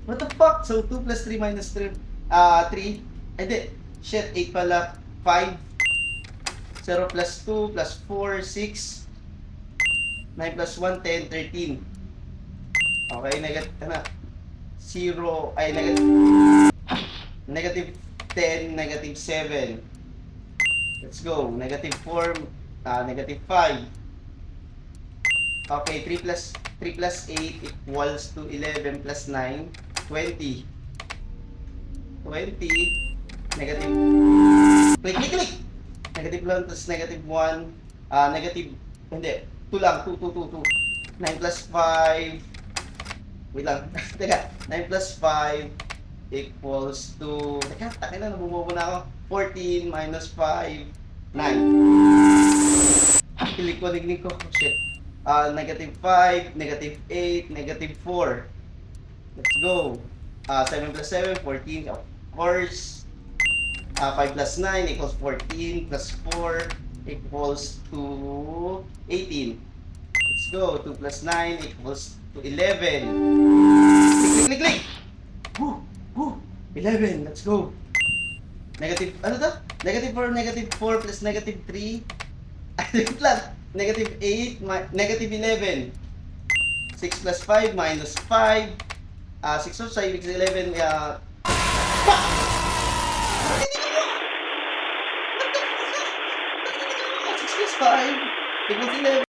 What the fuck? So, 2 plus 3 minus 3, 3. Hindi. Shit, 8 pala. 5. 0 plus 2 plus 4, 6. 9 plus 1, 10, 13. Okay, ano? 0, ay, negative 10, negative 7. Let's go. Negative 4, negative 5. Okay, 3 plus 8 equals to 11 plus 9, 20. 20, negative, click. Negative 1 plus negative 1, negative, hindi, 2 lang, 2, 2, 2, 2. 9 plus 5, wait lang, teka, 9 plus 5 equals to, teka, takin na, nabubobo na ako. 14 minus 5, 9. Kilig ko, nignig ko, shit. Negative 5, negative 8, negative 4. Let's go. 7 plus 7, 14, of course. 5 plus 9 equals 14, plus 4 equals to 18. Let's go. 2 plus 9 equals to 11. Click. Woo! 11. Let's go. Negative, ano to? Negative 4 plus negative 3. Wait lang. Negative 8, negative 11. 6 plus 5 minus 5. 6 plus 5 equals 11. Fuck! What the fuck? 6 plus 5 equals 11.